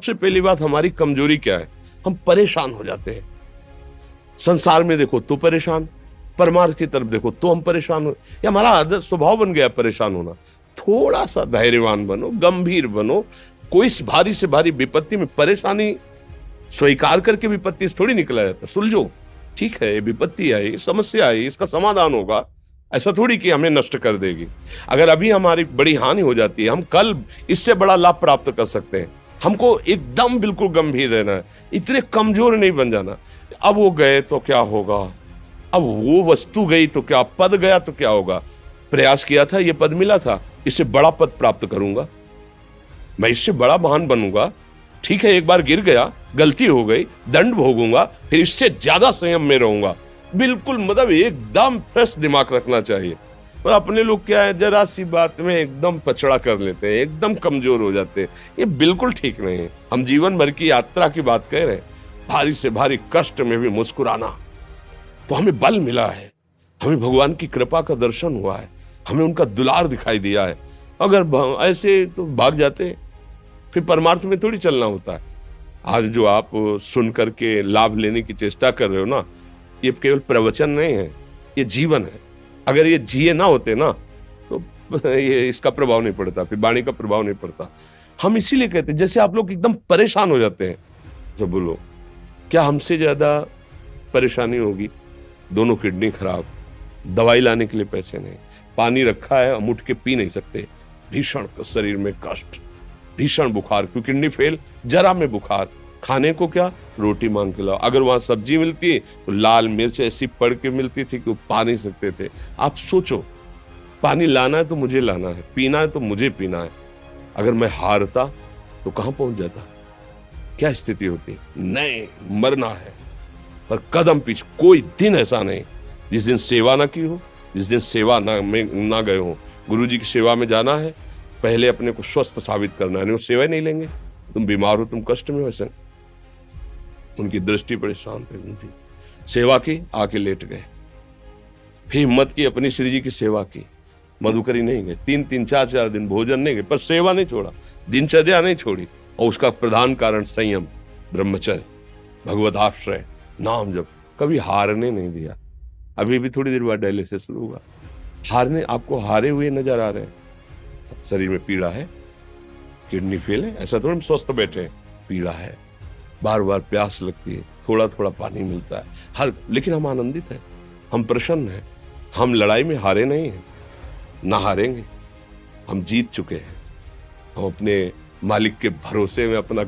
सबसे पहली बात, हमारी कमजोरी क्या है? हम परेशान हो जाते हैं। संसार में देखो तो परेशान, परमार्थ की तरफ देखो तो हम परेशान हो, ये हमारा आदत स्वभाव बन गया परेशान होना। थोड़ा सा धैर्यवान बनो, गंभीर बनो। कोई इस भारी से भारी विपत्ति में परेशानी स्वीकार करके विपत्ति से थोड़ी निकला जाता। सुलझो, ठीक है, विपत्ति आई, समस्या आई, इसका समाधान होगा। ऐसा थोड़ी कि हमें नष्ट कर देगी। अगर अभी हमारी बड़ी हानि हो जाती है, हम कल इससे बड़ा लाभ प्राप्त कर सकते हैं। हमको एकदम बिल्कुल गंभीर रहना है, इतने कमजोर नहीं बन जाना। अब वो गए तो क्या होगा, अब वो वस्तु गई तो क्या, पद गया तो क्या होगा। प्रयास किया था, ये पद मिला था, इससे बड़ा पद प्राप्त करूंगा, मैं इससे बड़ा महान बनूंगा। ठीक है, एक बार गिर गया, गलती हो गई, दंड भोगूंगा, फिर इससे ज्यादा संयम में रहूंगा। बिल्कुल, मतलब एकदम फ्रेश दिमाग रखना चाहिए। और अपने लोग क्या है, जरा सी बात में एकदम पछड़ा कर लेते हैं, एकदम कमजोर हो जाते हैं। ये बिल्कुल ठीक नहीं है। हम जीवन भर की यात्रा की बात कह रहे हैं, भारी से भारी कष्ट में भी मुस्कुराना, तो हमें बल मिला है, हमें भगवान की कृपा का दर्शन हुआ है, हमें उनका दुलार दिखाई दिया है। अगर ऐसे तो भाग जाते हैं, फिर परमार्थ में थोड़ी चलना होता है। आज जो आप सुन करके लाभ लेने की चेष्टा कर रहे हो ना, ये केवल प्रवचन नहीं है, ये जीवन है। अगर ये जिए ना होते ना, तो ये इसका प्रभाव नहीं पड़ता, फिर वाणी का प्रभाव नहीं पड़ता। हम इसीलिए कहते हैं, जैसे आप लोग एकदम परेशान हो जाते हैं, तो बोलो क्या हमसे ज्यादा परेशानी होगी? दोनों किडनी खराब, दवाई लाने के लिए पैसे नहीं, पानी रखा है हम उठ के पी नहीं सकते, भीषण शरीर में कष्ट, भीषण बुखार, क्योंकि किडनी फेल, जरा में बुखार, खाने को क्या, रोटी मांग के लाओ। अगर वहां सब्जी मिलती तो लाल मिर्च ऐसी पड़ के मिलती थी कि वो पा नहीं सकते थे। आप सोचो, पानी लाना है तो मुझे लाना है, पीना है तो मुझे पीना है। अगर मैं हारता तो कहां पहुंच जाता, क्या स्थिति होती? नहीं, मरना है, पर कदम पीछे। कोई दिन ऐसा नहीं जिस दिन सेवा ना की हो, जिस दिन सेवा ना गए हो। गुरु जी की सेवा में जाना है, पहले अपने को स्वस्थ साबित करना है, नहीं वो सेवा ही नहीं लेंगे। तुम बीमार हो, तुम कष्ट में, वैसे उनकी दृष्टि बड़े शांत है, उनकी सेवा की, आके लेट गए। फिर हिम्मत की, अपनी श्री जी की सेवा की, मधुकरी नहीं गए, 3-3 4-4 दिन भोजन नहीं गए, पर सेवा नहीं छोड़ा, दिनचर्या नहीं छोड़ी। और उसका प्रधान कारण संयम, ब्रह्मचर्य, भगवत आश्रय, नाम जप, कभी हारने नहीं दिया। अभी भी थोड़ी देर बाद डायलिसिस शुरू हुआ। हारने, आपको हारे हुए नजर आ रहे हैं? शरीर में पीड़ा है, किडनी फेल है, ऐसा थोड़ा हम स्वस्थ बैठे हैं, पीड़ा है, बार बार प्यास लगती है, थोड़ा थोड़ा पानी मिलता है, लेकिन हम आनंदित हैं, हम प्रसन्न हैं। हम लड़ाई में हारे नहीं हैं, ना हारेंगे, हम जीत चुके हैं। हम अपने मालिक के भरोसे में अपना